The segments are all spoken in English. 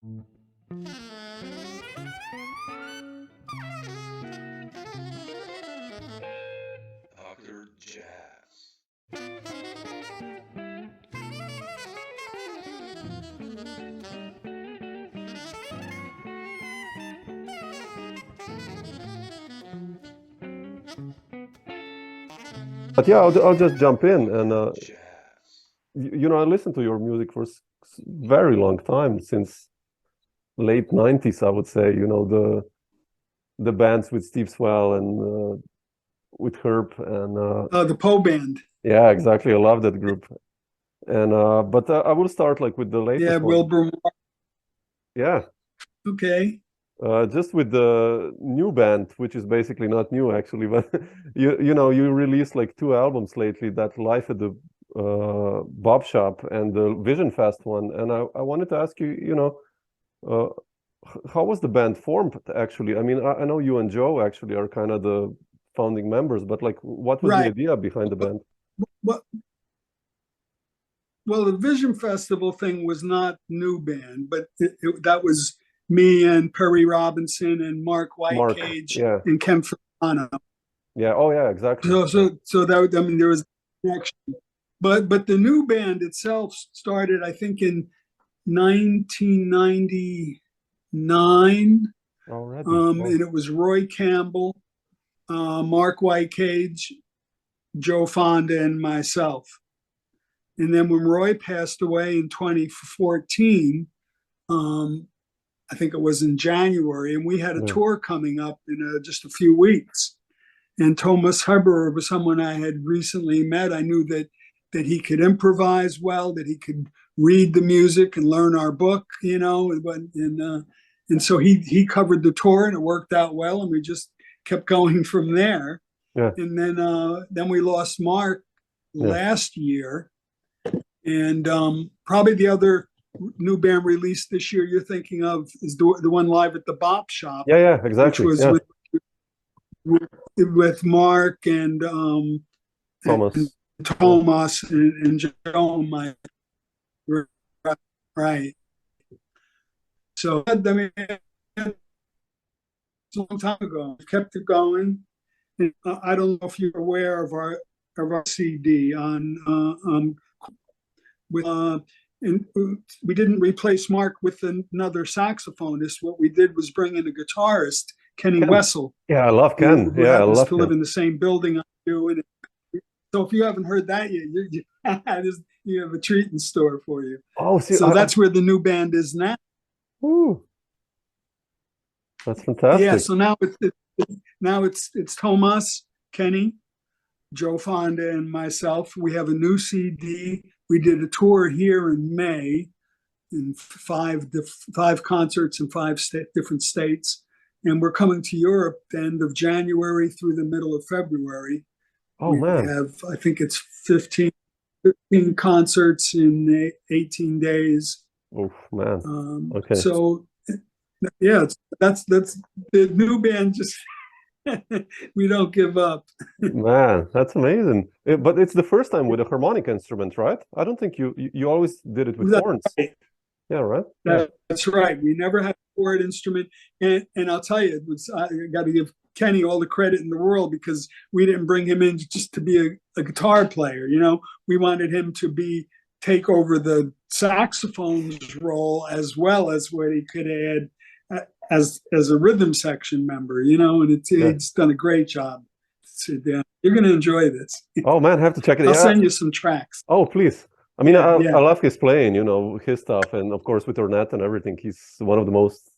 Dr. Jazz. But yeah, I'll just jump in and Jazz. I listened to your music for very long time, since late 90s, I would say. The bands with Steve Swell and with Herb and the Poe band. yeah, exactly. I love that group. And but I will start like with the latest one. Wilber. Yeah. Okay. Just with the new band, which is basically not new actually, but you released like 2 albums lately, that Life at the Bob Shop and the Vision Fest one. And I wanted to ask you, how was the band formed actually? I mean, I know you and Joe actually are kind of the founding members, but like, what was the idea behind the band? Well, the Vision Festival thing was not new band, but that was me and Perry Robinson and Mark Whitecage and Ken Furano. Yeah. Oh, yeah. Exactly. So that, I mean, there was a connection, but the new band itself started, I think, in 1999. Already. And it was Roy Campbell, Mark Whitecage, Joe Fonda, and myself. And then when Roy passed away in 2014, I think it was in January, and we had a tour coming up in just a few weeks. And Tomas Huber was someone I had recently met. I knew that he could improvise well, that he could read the music and learn our book, and so he covered the tour, and it worked out well, and we just kept going from there. Yeah. And then we lost Mark last year, and probably the other new band released this year you're thinking of is the one Live at the Bop Shop. Yeah, exactly. Which was with Mark and Tomas. Tomas and Joe, right. So I mean, it's a long time ago. We kept it going. And I don't know if you're aware of our CD on with and we didn't replace Mark with another saxophonist. What we did was bring in a guitarist, Kenny Wessel. Yeah, I love Ken. Who happens to live in the same building I do. And so if you haven't heard that yet, you have a treat in store for you. Oh, see, so that's where the new band is now. Ooh, that's fantastic. Yeah. So now it's Tomas, Kenny, Joe Fonda, and myself. We have a new CD. We did a tour here in May, in five concerts in 5 different states, and we're coming to Europe the end of January through the middle of February. Oh, man! We have, I think it's 15 concerts in 18 days. Oh, man! Okay. So, yeah, that's the new band. Just we don't give up. Man, that's amazing. But it's the first time with a harmonic instrument, right? I don't think you always did it with horns. Right. Yeah, right? That's right. We never had a chord instrument. And I'll tell you, I got to give Kenny all the credit in the world, because we didn't bring him in just to be a guitar player. We wanted him to take over the saxophone's role, as well as what he could add as a rhythm section member, and it's done a great job. So, yeah, you're going to enjoy this. Oh, man, I have to check it out. I'll send you some tracks. Oh, please. I mean, I love his playing, his stuff. And of course, with Ornette and everything, he's one of the most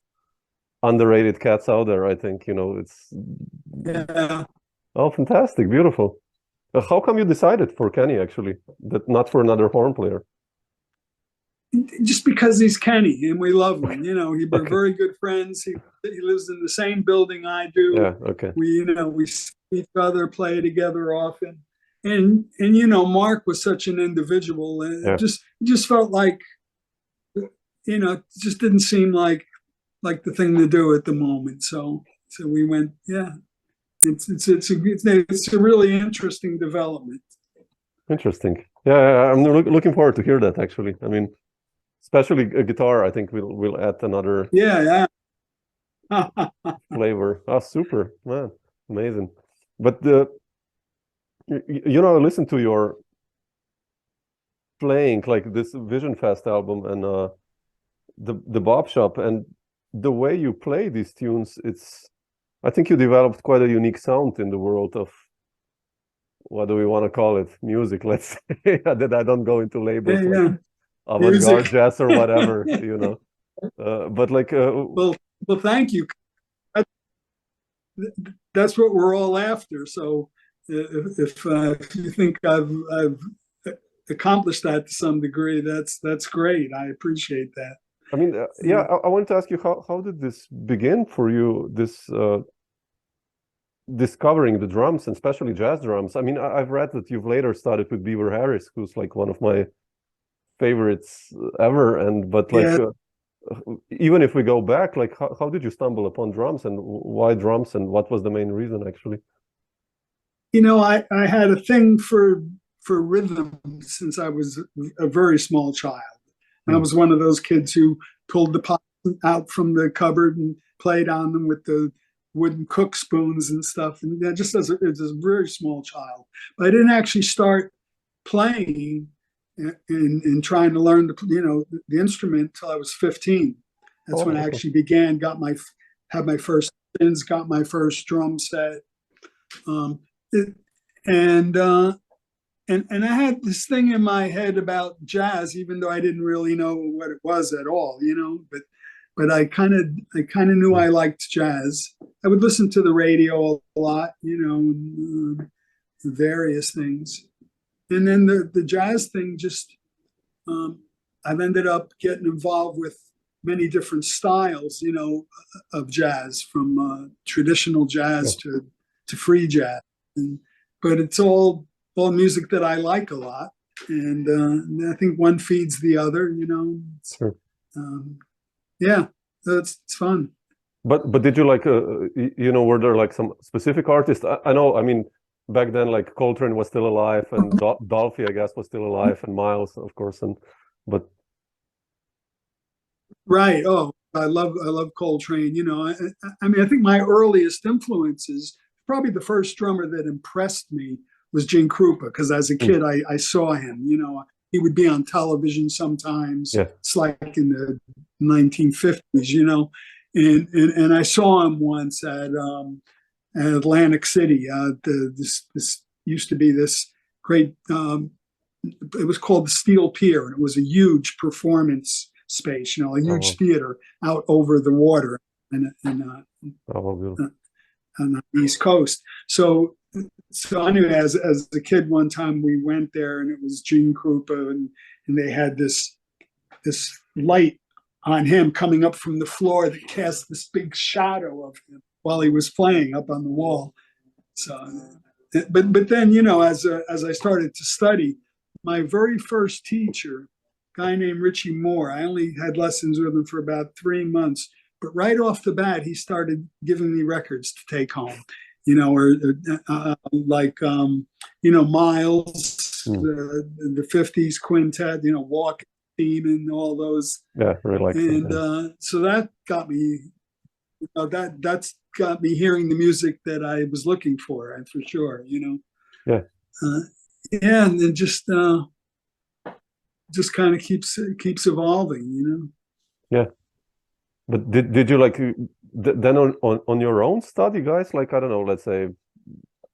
underrated cats out there, I think. It's... Yeah. Oh, fantastic. Beautiful. How come you decided for Kenny, actually, that not for another horn player? Just because he's Kenny and we love him. We're very good friends. He lives in the same building I do. Yeah, okay. We see each other, play together often. And Mark was such an individual, and it just felt like, it just didn't seem like the thing to do at the moment. So we went, it's a really interesting development. Interesting. Yeah, I'm looking forward to hear that, actually. I mean, especially a guitar. I think we'll add another Yeah. flavor. Oh, super, man, amazing. But I listened to your playing, like this Vision Fest album and the Bop Shop, and the way you play these tunes, I think you developed quite a unique sound in the world of, what do we want to call it, music, let's say. That I don't go into labels like avant-garde jazz or whatever, but like well, thank you. That's what we're all after. So if you think I've accomplished that to some degree, that's great. I appreciate that. I mean, I wanted to ask you, how did this begin for you, this discovering the drums, and especially jazz drums? I mean, I've read that you've later studied with Beaver Harris, who's like one of my favorites ever, but like even if we go back, like how did you stumble upon drums, and why drums, and what was the main reason actually? I had a thing for rhythm since I was a very small child. And I was one of those kids who pulled the pots out from the cupboard and played on them with the wooden cook spoons and stuff. And that just as a very small child. But I didn't actually start playing and trying to learn the instrument until I was 15. That's when I actually began. Had my first spins, got my first drum set, and I had this thing in my head about jazz, even though I didn't really know what it was at all, But I kind of knew I liked jazz. I would listen to the radio a lot, various things. And then the jazz thing just, I've ended up getting involved with many different styles, of jazz, from traditional jazz to free jazz. But it's all music that I like a lot. And I think one feeds the other, Sure. It's fun. But did you like, were there like some specific artists? I know, I mean, back then, like Coltrane was still alive, and Dolphy, I guess, was still alive, and Miles, of course, but right. Oh, I love Coltrane. I mean, I think my earliest influences, probably the first drummer that impressed me was Gene Krupa, because as a kid I saw him. He would be on television sometimes. Yeah. It's like in the 1950s, and I saw him once at Atlantic City. This used to be this great. It was called the Steel Pier, and it was a huge performance space, a huge theater out over the water, on the East Coast. So anyway, as a kid, one time we went there, and it was Gene Krupa, and they had this light on him coming up from the floor that cast this big shadow of him while he was playing up on the wall. So, but then, as I started to study, my very first teacher, a guy named Richie Moore, I only had lessons with him for about 3 months, but right off the bat, he started giving me records to take home, Miles, the 50s quintet, Walk and all those. Yeah, really like. And so that got me, that's got me hearing the music that I was looking for, and for sure, Yeah. And then just kind of keeps evolving, Yeah. But did you like then on your own study, guys? Like, I don't know, let's say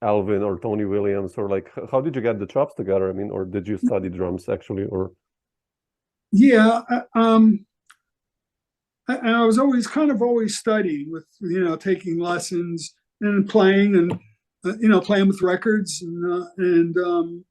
Alvin or Tony Williams, or like, how did you get the chops together? I mean, or did you study drums actually, or? Yeah, I was always studying with, taking lessons and playing, and playing with records, and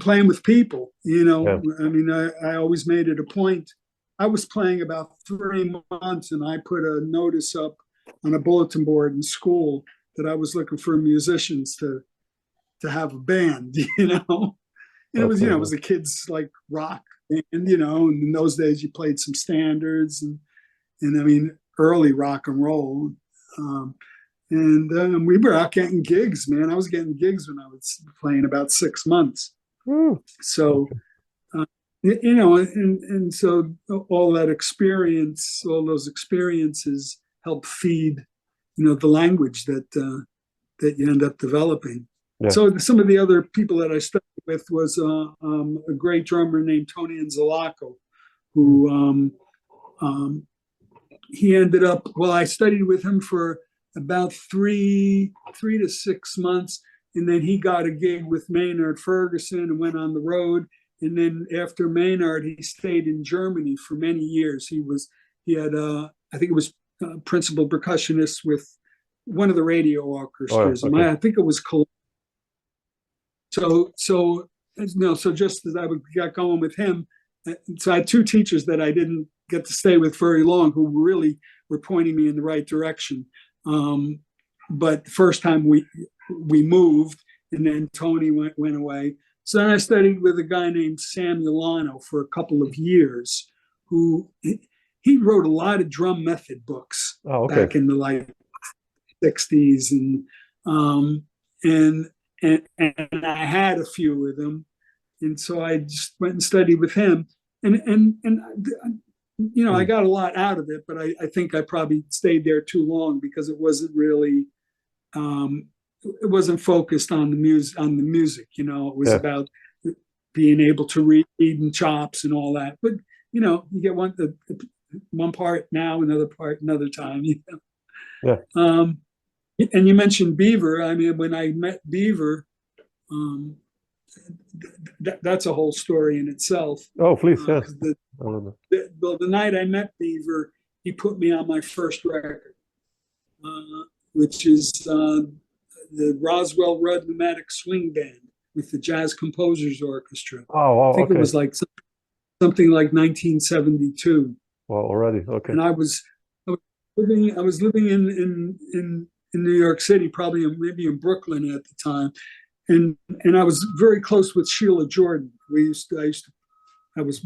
playing with people. Yeah. I mean, I always made it a point. I was playing about 3 months, and I put a notice up on a bulletin board in school that I was looking for musicians to have a band. And it was, it was a kids like rock band, and in those days you played some standards and I mean early rock and roll. And we were out getting gigs, man. I was getting gigs when I was playing about 6 months. So you know, and so all that experience, all those experiences help feed, you know, the language that you end up developing. Yeah. So some of the other people that I studied with was a great drummer named Tony Anzalaco, who he ended up, well, I studied with him for about three to 6 months, and then he got a gig with Maynard Ferguson and went on the road. And then after Maynard, he stayed in Germany for many years. He had I think it was principal percussionist with one of the radio orchestras. Oh, okay. I think it was Cologne. So just as I got going with him, so I had two teachers that I didn't get to stay with very long, who really were pointing me in the right direction. But the first time we moved, and then Tony went away. So then I studied with a guy named Sam Milano for a couple of years, who he wrote a lot of drum method books back in the 60s, and I had a few with him, and so I just went and studied with him, and you know, I got a lot out of it, but I think I probably stayed there too long because it wasn't really it wasn't focused on the music. You know, it was about being able to read and chops and all that. But you know, you get one part now, another part another time. You know? Yeah. And you mentioned Beaver. I mean, when I met Beaver, that's a whole story in itself. Oh, please, yeah. The night I met Beaver, he put me on my first record, which is the Roswell Rudd Pneumatic Swing Band with the Jazz Composers Orchestra. Oh, wow, I think it was like something like 1972. Well, already, okay. And I was living in New York City, probably maybe in Brooklyn at the time, and I was very close with Sheila Jordan. I was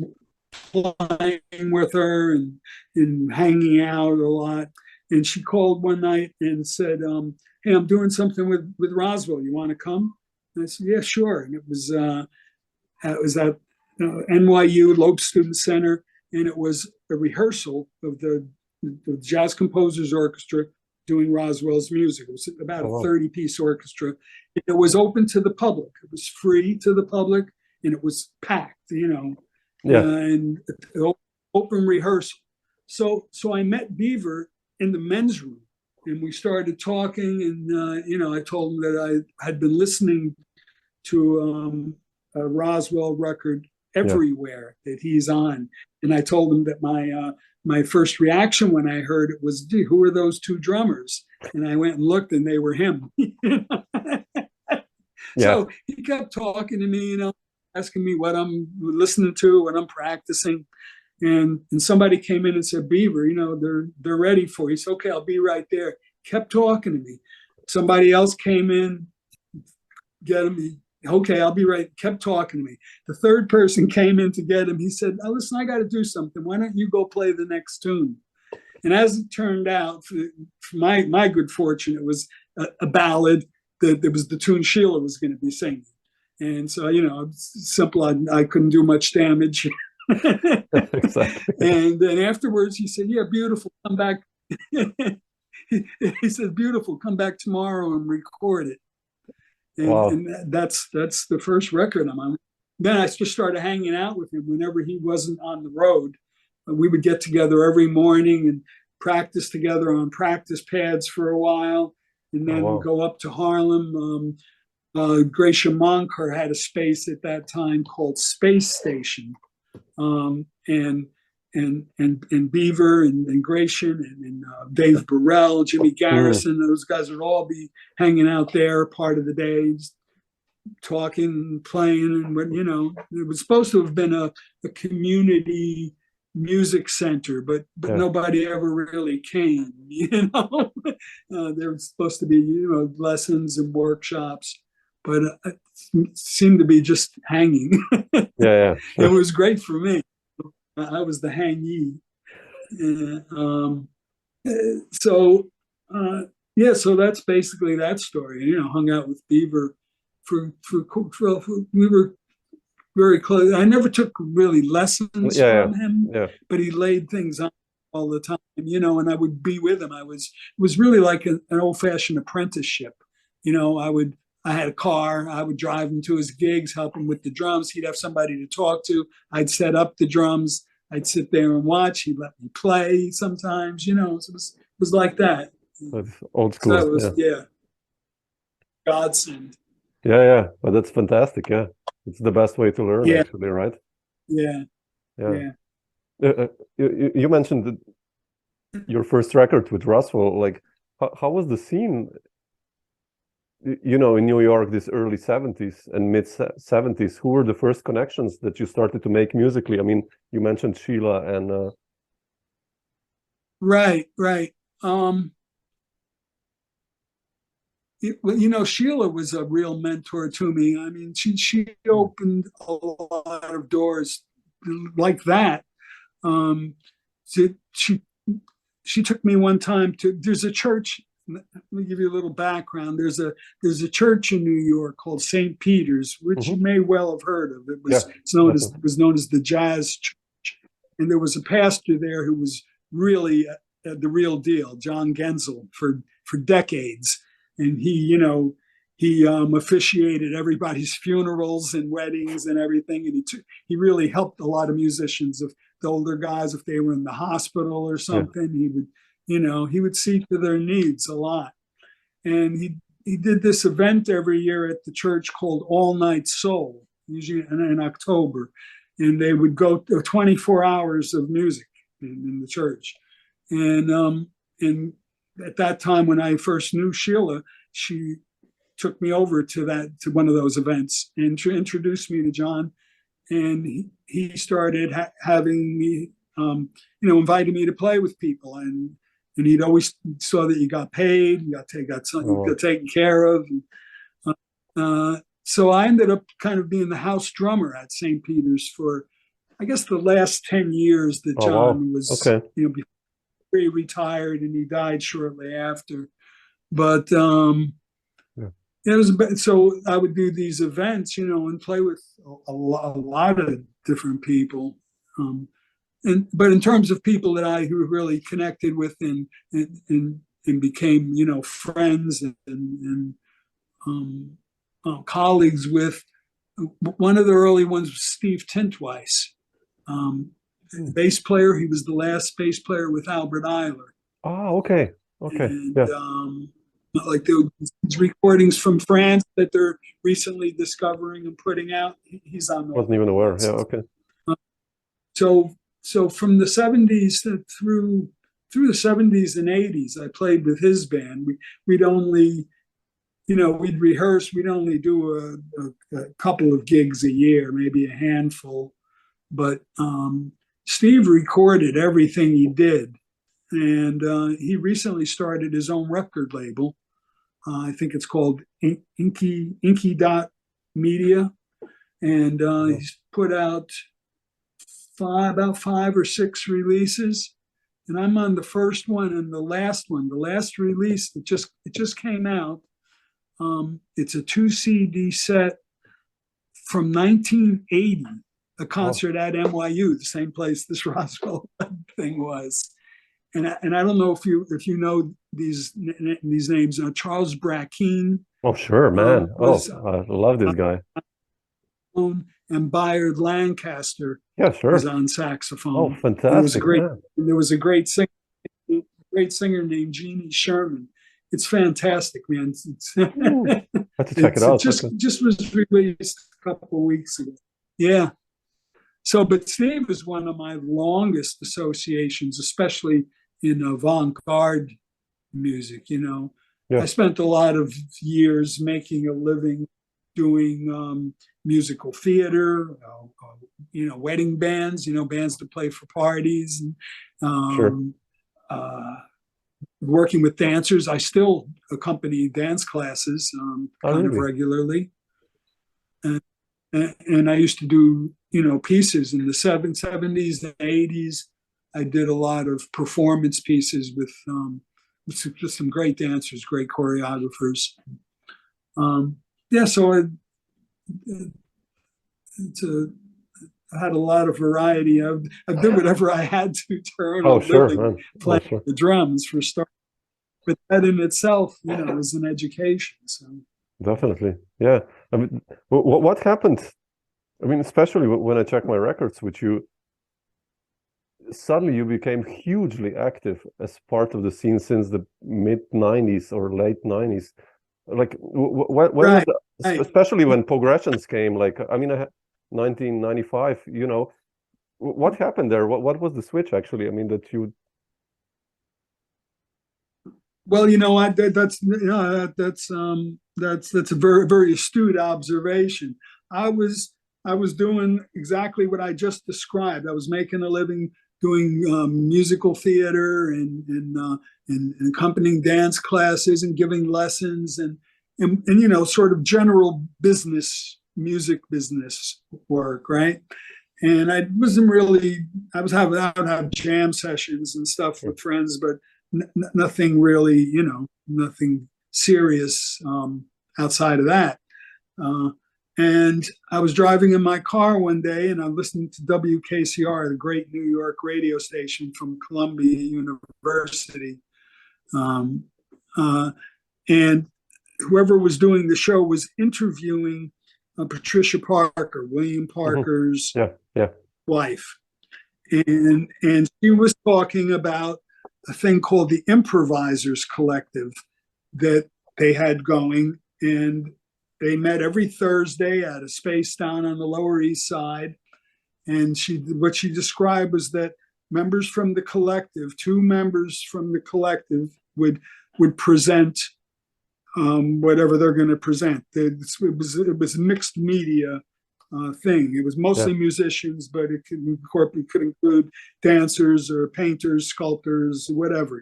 playing with her and hanging out a lot. And she called one night and said, "Hey, I'm doing something with Roswell. You want to come?" And I said, "Yeah, sure." And it was at NYU Loeb Student Center, and it was a rehearsal of the Jazz Composers Orchestra doing Roswell's music. It was about a 30-piece orchestra. It was open to the public. It was free to the public, and it was packed, you know, and open rehearsal. So I met Beaver in the men's room, and we started talking, and you know, I told him that I had been listening to a Roswell record everywhere that he's on, and I told him that my first reaction when I heard it was, "Gee, who are those two drummers?" And I went and looked, and they were him. So he kept talking to me, you know, asking me what I'm listening to, what I'm practicing. And somebody came in and said, "Beaver, you know, they're ready for you." He said, "Okay, I'll be right there." Kept talking to me. Somebody else came in, get him. "Okay, I'll be right." Kept talking to me. The third person came in to get him. He said, "Oh, listen, I got to do something. Why don't you go play the next tune?" And as it turned out, for my good fortune, it was a ballad that was the tune Sheila was going to be singing. And so, you know, it's simple. I couldn't do much damage. Exactly. And then afterwards, he said, "Yeah, beautiful. Come back." He said, "Beautiful. Come back tomorrow and record it." And that's the first record I'm on. Then I just started hanging out with him whenever he wasn't on the road. We would get together every morning and practice together on practice pads for a while, and then go up to Harlem. Gracia Moncur had a space at that time called Space Station, and Beaver and Gratian and Dave Burrell, Jimmy Garrison, those guys would all be hanging out there part of the day, talking, playing, and you know, it was supposed to have been a community music center, but nobody ever really came. You know, there was supposed to be, you know, lessons and workshops, but it seemed to be just hanging. It was great for me. I was the hangee. So that's basically that story. You know, hung out with Beaver for we were very close. I never took really lessons from him, yeah. but he laid things on all the time, you know, and I would be with him. It was really like an old-fashioned apprenticeship. You know, I had a car, I would drive him to his gigs, help him with the drums. He'd have somebody to talk to. I'd set up the drums. I'd sit there and watch. He'd let me play sometimes, you know, so it was like that. That's old school. So that was, yeah, godsend. Yeah, but that's fantastic. Yeah, it's the best way to learn, actually, right? Yeah. You mentioned your first record with Roswell. Like, how was the scene? You know, in New York, this early 70s and mid 70s. Who were the first connections that you started to make musically? I mean, you mentioned Sheila and. Right. You know, Sheila was a real mentor to me. I mean, she opened a lot of doors like that. She took me one time to. There's a church. Let me give you a little background. There's a church in New York called St. Peter's, which you may well have heard of. It was known as the Jazz Church, and there was a pastor there who was really the real deal, John Genzel, for decades. And he officiated everybody's funerals and weddings and everything. And he really helped a lot of musicians, if the older guys, if they were in the hospital or something, he would see to their needs a lot. And he did this event every year at the church called All Night Soul, usually in October. And they would go 24 hours of music in the church. And at that time, when I first knew Sheila, she took me over to one of those events and introduced me to John. And he started having me, invited me to play with people. And he'd always saw that you got paid, you got taken care of. So I ended up kind of being the house drummer at St. Peter's for, I guess, the last 10 years that John was, before he retired, and he died shortly after. But it was, so I would do these events, and play with a lot of different people. But in terms of people that I really connected with and became, friends and colleagues with, one of the early ones was Steve Tintweiss, bass player. He was the last bass player with Albert Eiler. Oh, okay. And, like these recordings from France that they're recently discovering and putting out. He's on the wasn't even aware. Yeah, okay. So from the 70s through the 70s and 80s, I played with his band. We'd only, we'd rehearse. We'd only do a couple of gigs a year, maybe a handful. But Steve recorded everything he did. And he recently started his own record label. I think it's called Inky Dot Media. And he's put out about 5 or 6 releases. And I'm on the first one and the last one. The last release, it just came out. It's a 2 CD set from 1980, a concert at NYU, the same place this Roswell thing was. And I don't know if you know these names. Charles Brackeen. Oh, sure, man. I love this guy. And Bayard Lancaster. Yeah, sure. Was on saxophone. Oh, fantastic! There was a great singer named Jeannie Sherman. It's fantastic, man. I have to check it out. Just was released a couple of weeks ago. Yeah. So, but Steve is one of my longest associations, especially in avant-garde music. I spent a lot of years making a living doing musical theater, wedding bands, bands to play for parties, and working with dancers. I still accompany dance classes kind of regularly. And I used to do, pieces in the 70s and 80s. I did a lot of performance pieces with just some great dancers, great choreographers. So I had a lot of variety. I did whatever I had to earn a sure, living, man. playing Sure. the drums for starting. But that in itself, is an education. So Definitely, yeah. I mean, what happened? I mean, especially when I check my records with you, suddenly you became hugely active as part of the scene since the mid '90s or late '90s. Like, when was right, that? Especially when PoGressions came. Like, I mean, 1995. What happened there? What was the switch actually? I mean, that you. Well, that's a very, very astute observation. I was doing exactly what I just described. I was making a living doing musical theater and accompanying dance classes and giving lessons and sort of general music business work, right? And I wasn't really. I would have jam sessions and stuff with friends, but nothing really, nothing serious outside of that. And I was driving in my car one day and I listened to WKCR, the great New York radio station from Columbia University. And whoever was doing the show was interviewing Patricia Parker, William Parker's wife. And she was talking about a thing called the Improvisers Collective that they had going, and they met every Thursday at a space down on the Lower East Side. And what she described was that members from the collective, two members from the collective, would present whatever they're going to present. It was a mixed media thing. It was mostly musicians, but it could include dancers or painters, sculptors, whatever,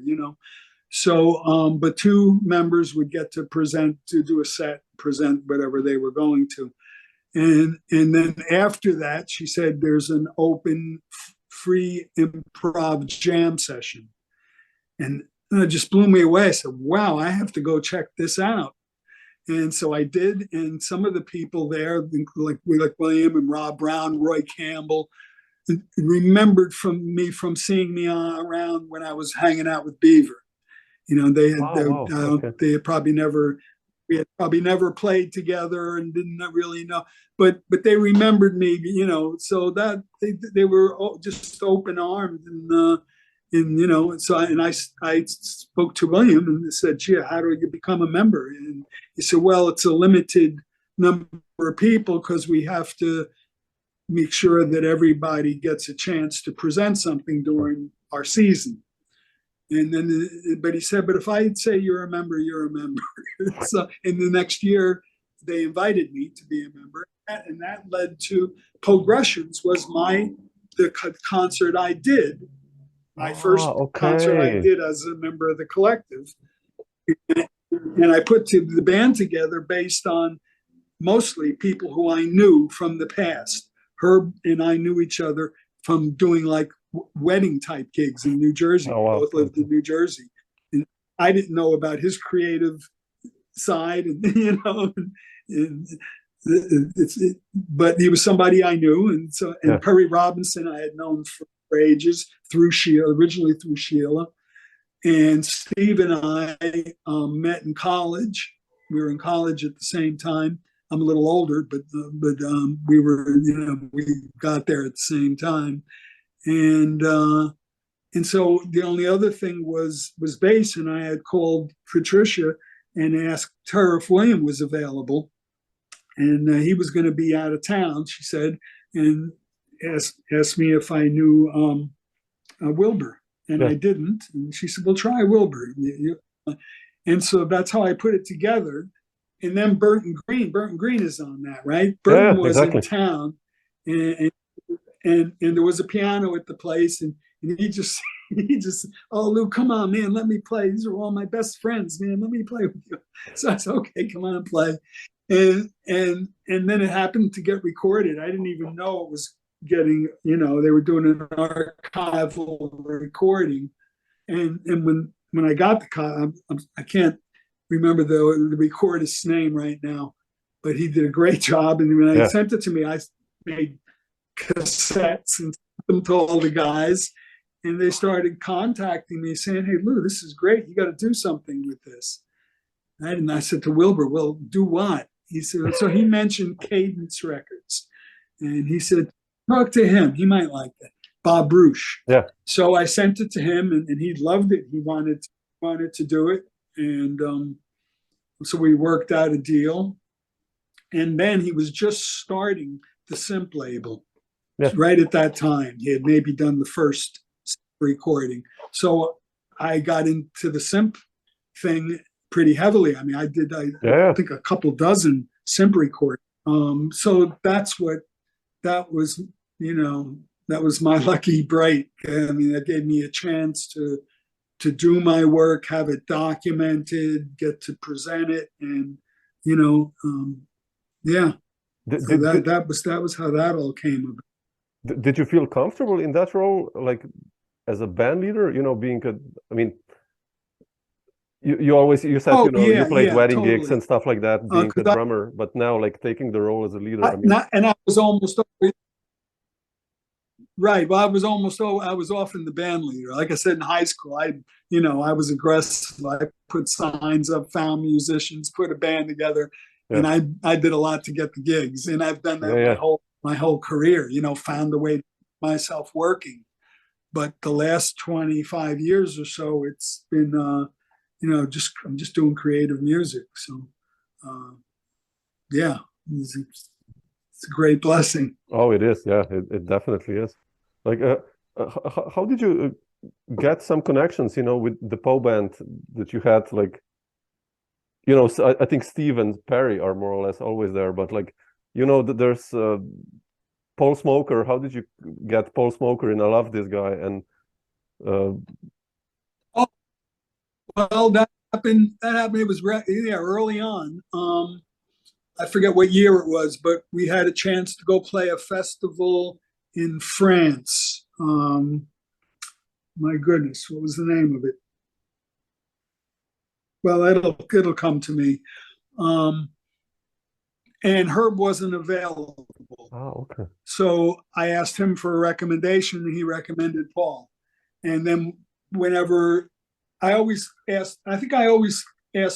So, but two members would get to do a set, present whatever they were going to. And then after that, she said, there's an open, free improv jam session. And it just blew me away. I said, wow, I have to go check this out. And so I did, and some of the people there, like William and Rob Brown, Roy Campbell, remembered from seeing me around when I was hanging out with Beaver. They had probably never played together and didn't really know, but they remembered me, so that they were just open armed I spoke to William and said, gee, how do you become a member? And he said, well, it's a limited number of people because we have to make sure that everybody gets a chance to present something during our season. And then, but he said, but if I say you're a member, you're a member. So in the next year, they invited me to be a member. And that led to PoGressions was the concert I did. My first concert I did as a member of the collective. And I put the band together based on mostly people who I knew from the past. Herb and I knew each other from doing like wedding type gigs in New Jersey. Both lived in New Jersey. And I didn't know about his creative side, but he was somebody I knew. And Perry Robinson I had known for ages originally through Sheila. And Steve and I met in college. We were in college at the same time. I'm a little older, but we were, we got there at the same time. And so the only other thing was bass, and I had called Patricia and asked her if William was available. And he was going to be out of town, she said, and asked me if I knew Wilber, and I didn't. And she said, well, try Wilber. And so that's how I put it together. And then Burton Greene is on that, right? Burton was in town, and there was a piano at the place, and he just, oh, Lou, come on, man, let me play. These are all my best friends, man. Let me play with you. So I said, okay, come on and play. And then it happened to get recorded. I didn't even know it was getting, they were doing an archival recording. And when I got I can't remember the recordist's name right now, but he did a great job. And when I sent it to me, made cassettes and sent them to all the guys. And they started contacting me saying, "Hey, Lou, this is great. You got to do something with this." And I said to Wilber, "Well, do what?" He said, so he mentioned Cadence Records. And he said, "Talk to him. He might like that. Bob Broche." Yeah. So I sent it to him, and he loved it. He wanted to do it. And so we worked out a deal. And then he was just starting the Simp label. Yeah. Right at that time. He had maybe done the first recording. So I got into the Simp thing pretty heavily. I mean, I think a couple dozen Simp recordings. So that was, that was my lucky break. I mean, that gave me a chance to do my work, have it documented, get to present it, and yeah. So that was how that all came about. Did you feel comfortable in that role, like as a band leader? Being you said you played wedding gigs and stuff like that, being a drummer, but now like taking the role as a leader. I was almost always right. Well, I was often the band leader. Like I said, in high school, I was aggressive. I put signs up, found musicians, put a band together, and I did a lot to get the gigs. And I've done that my whole career. Found a way to keep myself working. But the last 25 years or so, it's been I'm just doing creative music. So it's a great blessing. Oh, it is. Yeah, it definitely is. Like, how did you get some connections, with the Po band that you had? Like, so I think Steve and Perry are more or less always there, but like, there's Paul Smoker. How did you get Paul Smoker? And I love this guy. And well, that happened. It was early on. I forget what year it was, but we had a chance to go play a festival in France. My goodness, what was the name of it? Well, it'll come to me. And Herb wasn't available. Oh, okay. So I asked him for a recommendation, and he recommended Paul. And then whenever I always asked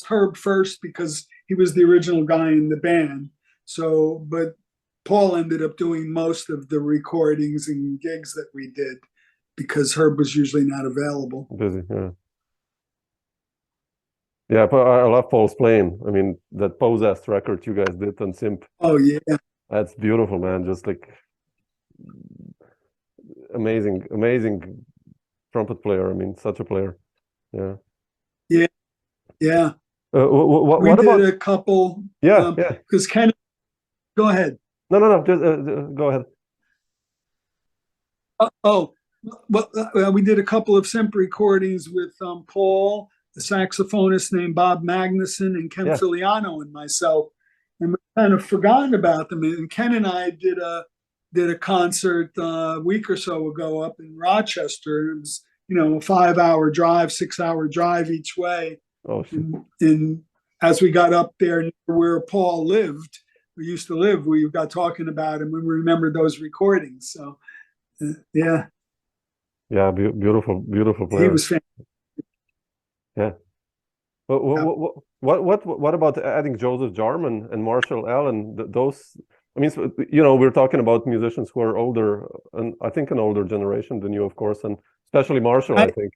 Herb first because he was the original guy in the band. So, but Paul ended up doing most of the recordings and gigs that we did because Herb was usually not available. Busy, yeah. Yeah, but I love Paul's playing. I mean, that Possessed record you guys did on Simp. Oh, yeah. That's beautiful, man. Just like amazing trumpet player. I mean, such a player. Yeah. Yeah. Yeah. What we about did a couple? Yeah, because Ken, go ahead. No. Just go ahead. We did a couple of Simp recordings with Paul, a saxophonist named Bob Magnuson, and Ken Filiano and myself, and we kind of forgotten about them. And Ken and I did a concert a week or so ago up in Rochester. It was a 5-hour drive, 6-hour drive each way. Oh, and as we got up there where Paul used to live, we got talking about him and we remembered those recordings. So, yeah. Yeah, beautiful player. He was fantastic. Yeah. What about adding Joseph Jarman and Marshall Allen? Those, I mean, we're talking about musicians who are older, and I think an older generation than you, of course, and especially Marshall, I think.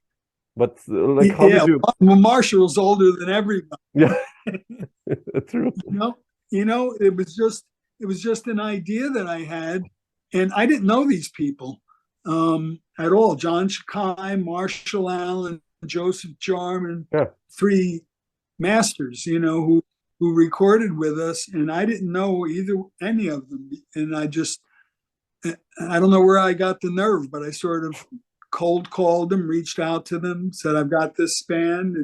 But like, how did you? Well, Marshall's older than everybody. Yeah, true. It was just an idea that I had, and I didn't know these people at all. John Shakai, Marshall Allen, Joseph Jarman, 3 masters, who recorded with us, and I didn't know any of them, and I don't know where I got the nerve, but I sort of cold called them, reached out to them, said, "I've got this band,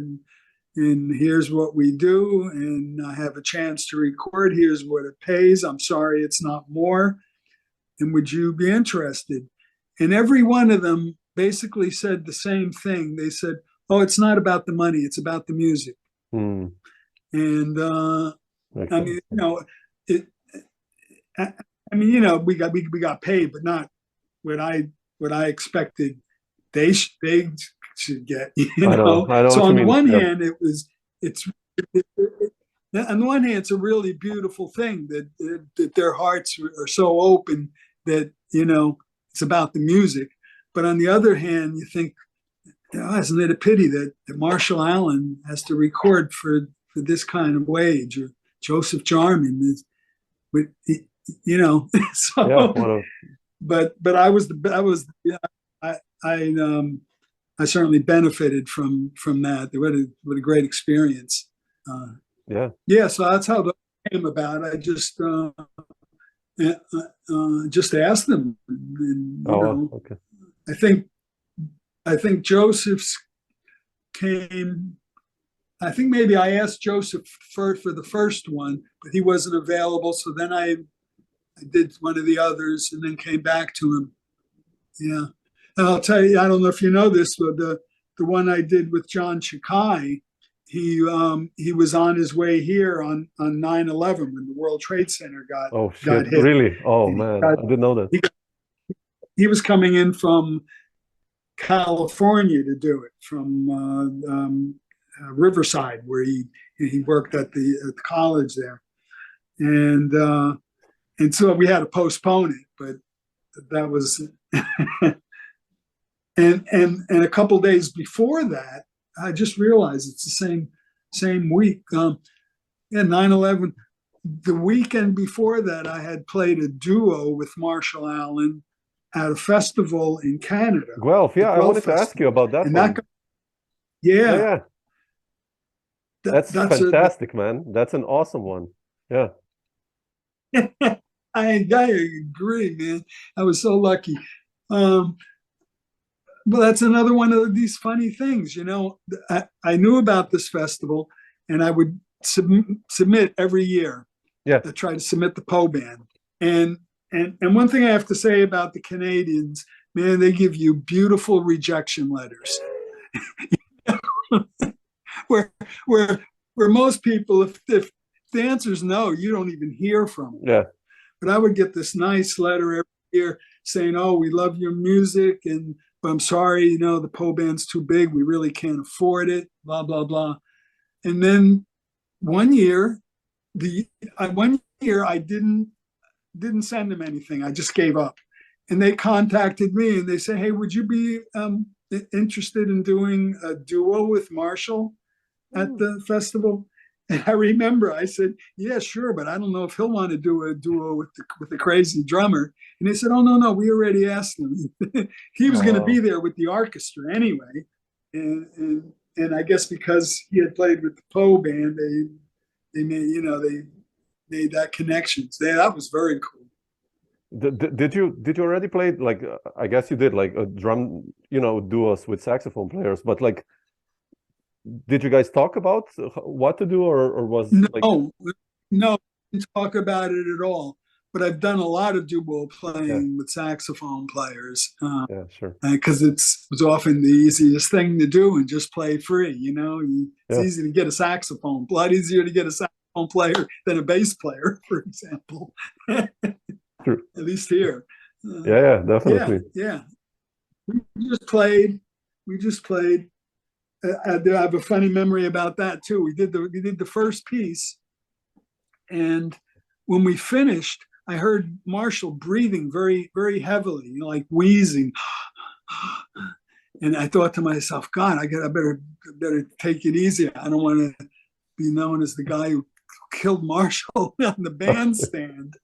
and here's what we do, and I have a chance to record. Here's what it pays. I'm sorry it's not more. And would you be interested?" And every one of them basically said the same thing. They said, "Oh, it's not about the money. It's about the music." And I mean, I mean, we got paid, but not what I expected they should get. I know So what you on the mean. one Yeah. hand, on the one hand, it's a really beautiful thing that their hearts are so open that it's about the music. But on the other hand, you think, isn't it a pity that Marshall Allen has to record for this kind of wage, or Joseph Jarman is, so. Yeah, But I certainly benefited from that. What a great experience. Yeah. So that's how it came about. I just asked them, and okay. I think Joseph's came. I think maybe I asked Joseph for the first one, but he wasn't available. So then I did one of the others, and then came back to him. Yeah, and I'll tell you, I don't know if you know this, but the one I did with John Chikai, he was on his way here on 9/11 when the World Trade Center got hit. Really? Oh man, I didn't know that. He was coming in from California to do it, from Riverside, where he worked at the college there, and so we had to postpone it, but that was and a couple days before that, I just realized it's the same week. 9/11. The weekend before that, I had played a duo with Marshall Allen at a festival in Canada. Guelph, yeah, I wanted to ask you about that one. Yeah. That's fantastic, man. That's an awesome one. Yeah. I agree, man. I was so lucky. But that's another one of these funny things, I knew about this festival, and I would submit every year. Yeah. To try to submit the Po band. And one thing I have to say about the Canadians, man, they give you beautiful rejection letters. where most people, if the answer is no, you don't even hear from them. Yeah. But I would get this nice letter every year saying, "Oh, we love your music, but I'm sorry, the Po band's too big. We really can't afford it, blah, blah, blah." And then one year I didn't send them anything. I just gave up. And they contacted me and they said, "Hey, would you be interested in doing a duo with Marshall at the festival?" And I remember I said, "Yeah, sure, but I don't know if he'll want to do a duo with the crazy drummer." And they said, "Oh, no, we already asked him." He was going to be there with the orchestra anyway. And I guess because he had played with the Po band, they made that connection. So that was very cool. Did you already play, like, I guess you did, like, a drum, duos with saxophone players, but like, did you guys talk about what to do, or was no, didn't talk about it at all. But I've done a lot of duo playing with saxophone players. Yeah, sure. Because it was often the easiest thing to do and just play free. It's easy to get a saxophone. A lot easier to get a saxophone player than a bass player, for example. True. At least here. Yeah, definitely. Yeah. We just played. I have a funny memory about that too. We did the first piece, and when we finished, I heard Marshall breathing very, very heavily, like wheezing. And I thought to myself, God, I better take it easy. I don't want to be known as the guy who killed Marshall on the bandstand.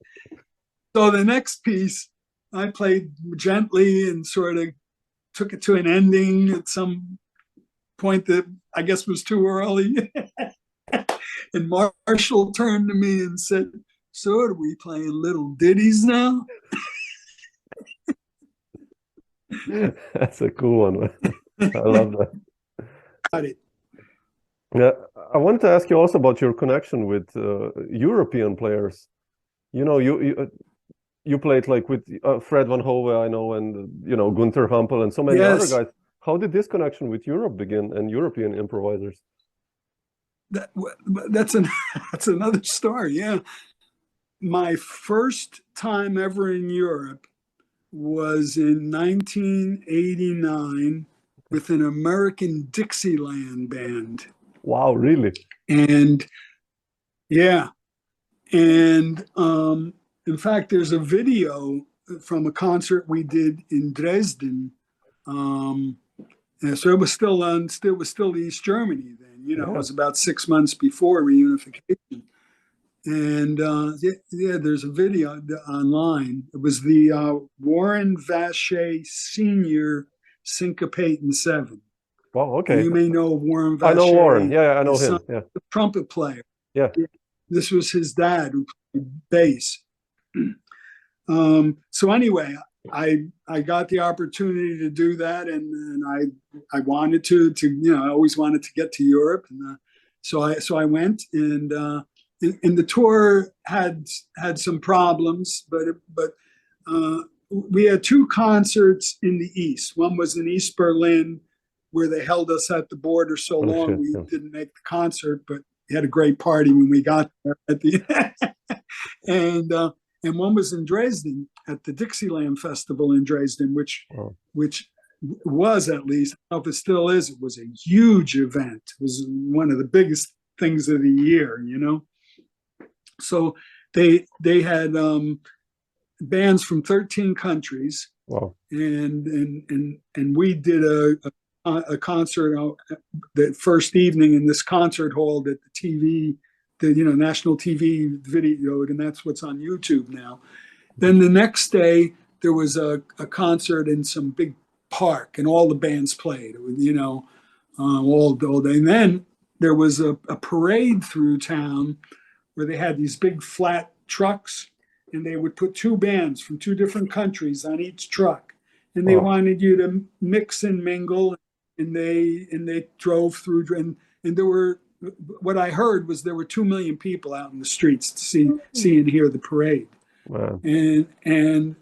So the next piece, I played gently and sort of took it to an ending at some point that I guess was too early. And Marshall turned to me and said, "So are we playing little ditties now?" That's a cool one. I love that. Got it. Yeah, I wanted to ask you also about your connection with European players. You played like with Fred Van Hove, I know, and Gunther Hampel and so many other guys. How did this connection with Europe begin, and European improvisers? That's another story. Yeah. my first time ever in Europe was in 1989 with an American Dixieland band. Wow, really? And yeah, and in fact, there's a video from a concert we did in Dresden. And so it was still East Germany then. You know, Yeah. it was about 6 months before reunification. And there's a video online. It was the Warren Vacher Senior Syncopate in 7. Wow, okay. You may know Warren Vacher. I know Warren. Yeah, I know him. Yeah. The trumpet player. Yeah. This was his dad who played bass. So anyway, I got the opportunity to do that, and I wanted to I always wanted to get to Europe, and so I went, and the tour had some problems, but we had 2 concerts in the East. One was in East Berlin, where they held us at the border so long we didn't make the concert, but we had a great party when we got there at the and one was in Dresden at the Dixieland Festival in Dresden, which was, at least, I don't know if it still is, it was a huge event. It was one of the biggest things of the year, you know. So they had bands from 13 countries. Wow. And we did a concert the first evening in this concert hall that the TV, national TV videoed, and that's what's on YouTube now. Then the next day there was a concert in some big park, and all the bands played. It was, all day. And then there was a parade through town where they had these big flat trucks, and they would put 2 bands from 2 different countries on each truck, and they wanted you to mix and mingle, and they drove through, and there were, what I heard was there were 2 million people out in the streets to see and hear the parade. Wow. And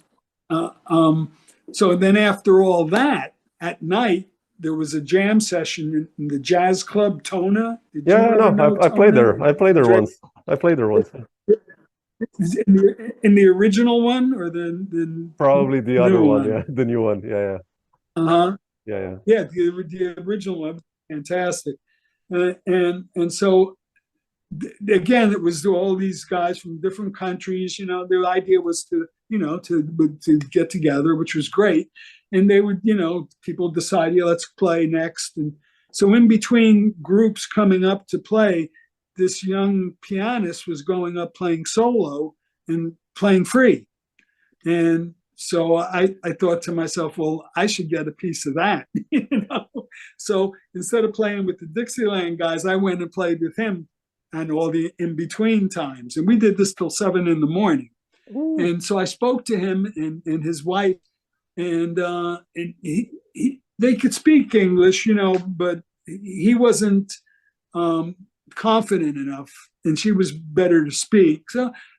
so then after all that, at night there was a jam session in the jazz club Tona. I played there. I played there once. In the original one, or the probably the other one, yeah, the new one, yeah. Yeah, the original one was fantastic, and so again, it was all these guys from different countries. The idea was to get together, which was great, and they would, people decide, let's play next, and so in between groups coming up to play, this young pianist was going up playing solo and playing free. And so I thought to myself, well, I should get a piece of that. So instead of playing with the Dixieland guys, I went and played with him and all the in-between times. And we did this till 7 a.m. And so I spoke to him and his wife, and they could speak English, but he wasn't confident enough, and she was better to speak.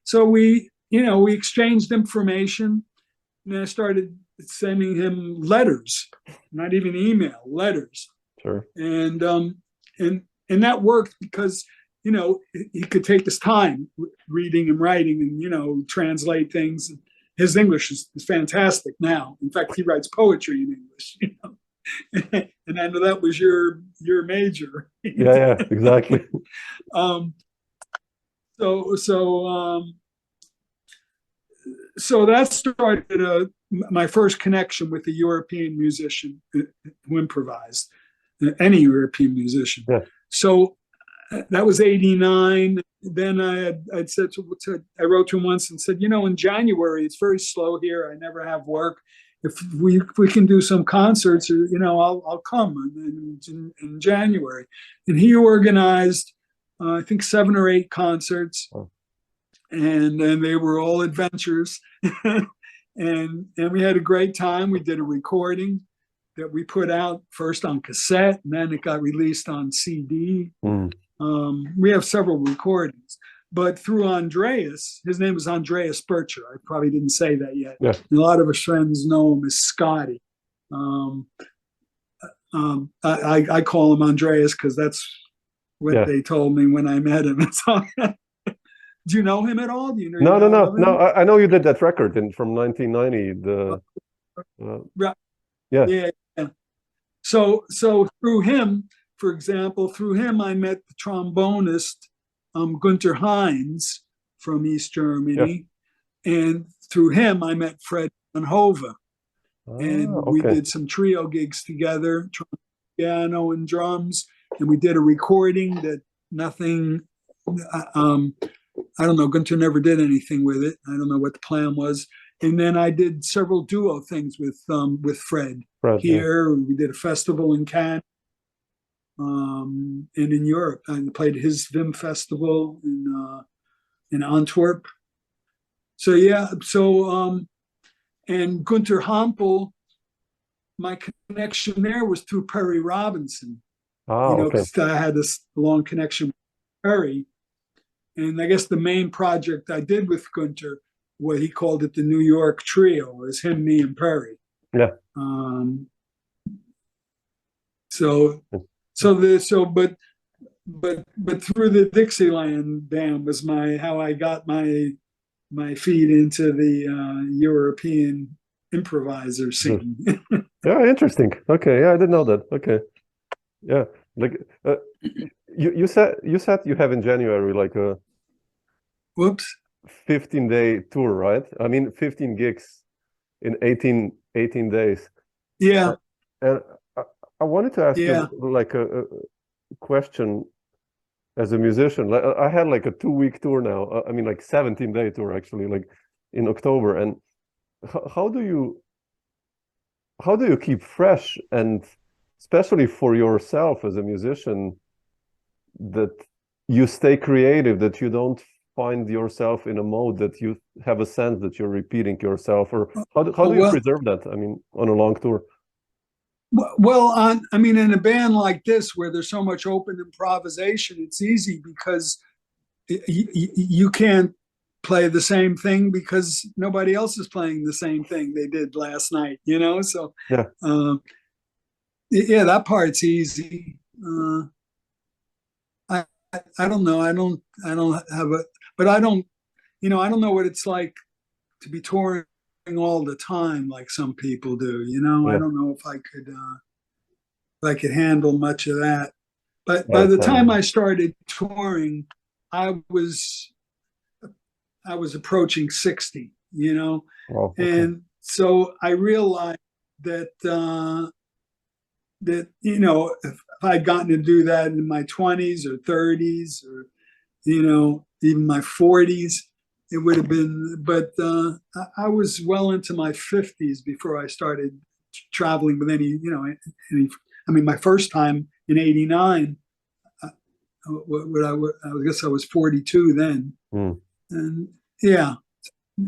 So we exchanged information, and I started sending him letters, not even email, letters. Sure. And that worked because he could take his time reading and writing, and translate things. His English is fantastic now. In fact, he writes poetry in English. And I know that was your major. Yeah, exactly. So that started my first connection with a European musician who improvised, any European musician. Yeah. So that was 89. Then I'd said I wrote to him once and said, in January it's very slow here. I never have work. If we can do some concerts, I'll come in January. And he organized, I think, 7 or 8 concerts, and they were all adventures. and we had a great time. We did a recording that we put out first on cassette, and then it got released on CD. We have several recordings. But through Andreas, his name was Andreas Bircher. I probably didn't say that yet. Yeah. A lot of his friends know him as Scotty. I call him Andreas because that's what they told me when I met him. Do you know him at all? Do you know? No. I know you did that record from 1990. Yeah. So through him, for example, I met the trombonist Gunther Heinz from East Germany, and through him I met Fred Van Hove, and we did some trio gigs together, piano and drums, and we did a recording that nothing. I don't know. Gunther never did anything with it. I don't know what the plan was. And then I did several duo things with Fred here. We did a festival in Cannes, and in Europe. I played his Vim festival in Antwerp. So and Gunther Hampel, my connection there was through Perry Robinson. Because I had this long connection with Perry. And I guess the main project I did with Gunther, what he called it the New York Trio, was him, me, and Perry. Yeah. But through the Dixieland Band was how I got my feet into the European improviser scene. Yeah, interesting. Okay, yeah, I didn't know that. Okay, yeah, like you said you have in January like a 15-day tour, right? I mean, 15 gigs in 18 days. Yeah. And I wanted to ask you like a question as a musician. Like, I had like a 2-week tour now. I mean, like 17-day tour actually, like in October. And how do you keep fresh, and especially for yourself as a musician, that you stay creative, that you don't find yourself in a mode that you have a sense that you're repeating yourself, or how do you preserve that? I mean, on a long tour. Well, I mean, in a band like this where there's so much open improvisation, it's easy because you can't play the same thing because nobody else is playing the same thing they did last night, So that part's easy. I don't know. I don't have but I don't know what it's like to be touring all the time like some people do. I don't know if I could handle much of that. But by the time I started touring, I was approaching 60. And so I realized that if I'd gotten to do that in my 20s or 30s or even my 40s, it would have been, but I was well into my 50s before I started traveling with any, I mean, my first time in 89, I guess I was 42 then. And in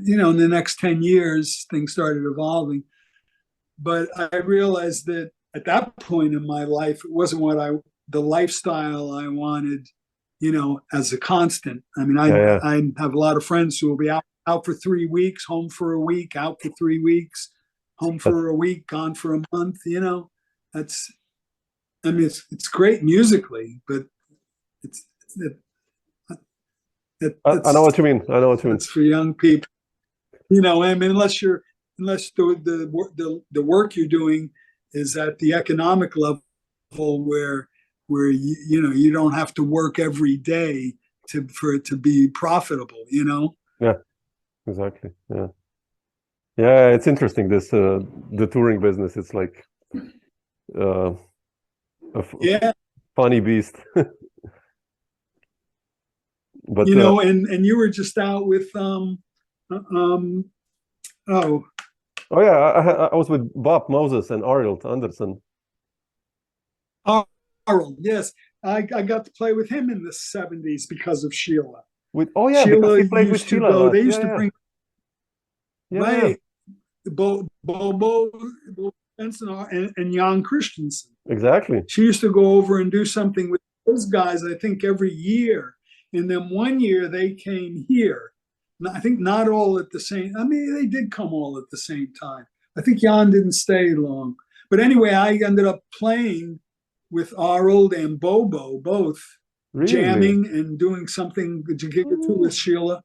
the next 10 years, things started evolving. But I realized that at that point in my life, it wasn't the lifestyle I wanted, as a constant. I mean, I have a lot of friends who will be out for 3 weeks, home for a week, out for 3 weeks, home for a week, gone for a month. It's great musically, but I know what you mean. It's for young people. I mean, unless the work you're doing is at the economic level where you don't have to work every day for it to be profitable. Yeah, exactly. Yeah, it's interesting. This the touring business. It's like a funny beast. But and you were just out with Oh yeah, I was with Bob Moses and Ariel Anderson. Ariel, yes, I got to play with him in the 70s because of Sheila. Sheila, because he played with Sheila. They used to bring Bobo Benson and Jan Christensen. Exactly. She used to go over and do something with those guys, I think, every year. And then one year they came here. I think not all at the same. I mean, they did come all at the same time. I think Jan didn't stay long. But anyway, I ended up playing with Arnold and Bobo both Really? jamming and doing something to get it to with Sheila.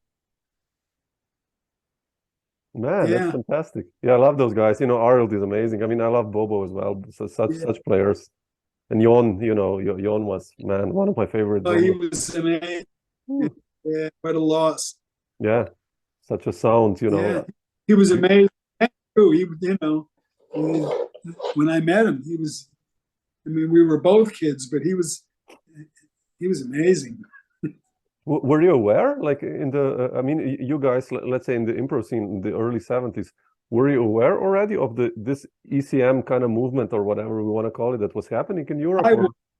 Man, that's Yeah. fantastic. Yeah, I love those guys. You know, Arnold is amazing. I mean, I love Bobo as well. So, Yeah. such players. And Jon, you know, Jon was, man, one of my favorite Oh, he drummers. was amazing. Ooh. Yeah, what a loss. Yeah, such a sound, you Yeah, know. he was amazing too. He, you know, when I met him, he was. I mean, we were both kids, but he was amazing. Were you aware, like in the, I mean, you guys, let's say in the improv scene in the early 70s, were you aware already of this ECM kind of movement or whatever we want to call it that was happening in Europe?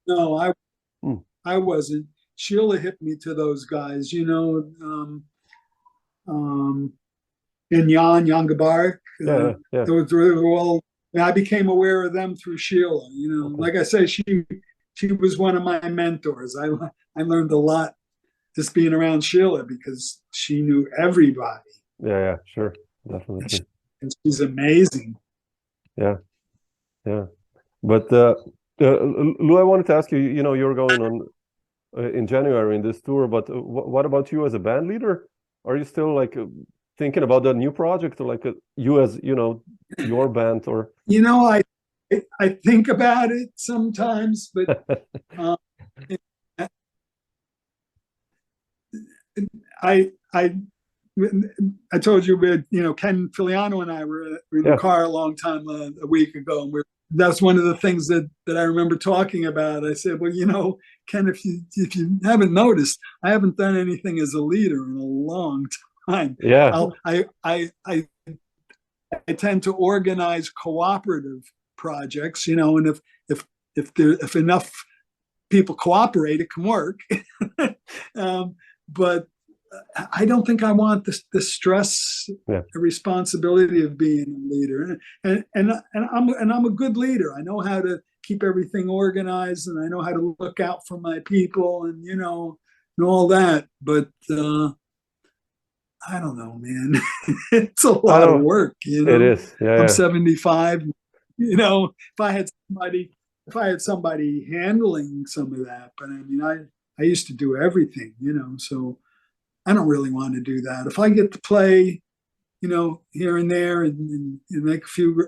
No, Hmm. I wasn't. Sheila hit me to those guys, you know, and Jan Gabarek. Yeah. Those were all. I became aware of them through Sheila. You know, Okay. like I say, she was one of my mentors. I learned a lot just being around Sheila because she knew everybody. Yeah, sure, definitely. And she's amazing. Yeah. But Lou, I wanted to ask you, you know, you're going on in January in this tour, but what about you as a band leader? Are you still like thinking about that new project, or like you as, you know, your band, or? You know, I think about it sometimes, but I told you, you know, Ken Filiano and I were in the car a long time a week ago, and that's one of the things that I remember talking about. I said, well, you know, Ken, if you haven't noticed, I haven't done anything as a leader in a long time. Yeah. I tend to organize cooperative projects, you know, and if enough people cooperate, it can work. But I don't think I want the stress, the responsibility of being a leader. And I'm a good leader. I know how to keep everything organized, and I know how to look out for my people, and you know, and all that. But I don't know, man. It's a lot of work, you know. It is. Yeah. I'm 75. You know, if I had somebody handling some of that, but I mean, I used to do everything, you know, so I don't really want to do that. If I get to play, you know, here and there and make a few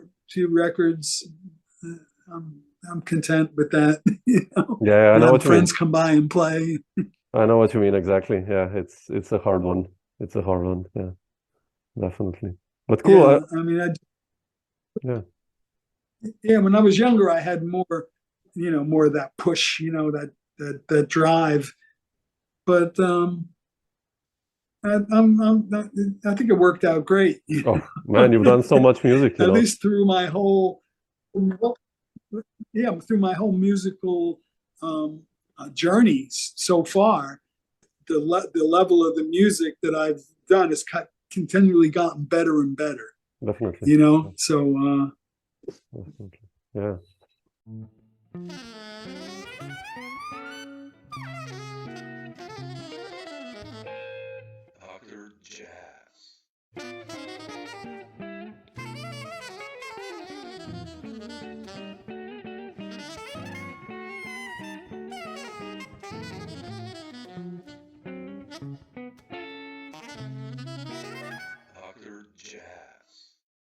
records, I'm content with that. You know? Yeah, I know what you mean. Friends come by and play. I know what you mean exactly. Yeah, it's a hard one. It's a hard one. Yeah, definitely. But cool. Yeah, I mean, yeah. When I was younger, I had more, you know, more of that push, you know, that drive. But I think it worked out great. Oh man, you've done so much music. At least through my whole, through my whole musical journeys so far. The level of the music that I've done has continually gotten better and better. Definitely. You know, so definitely. Yeah. Dr. Jazz.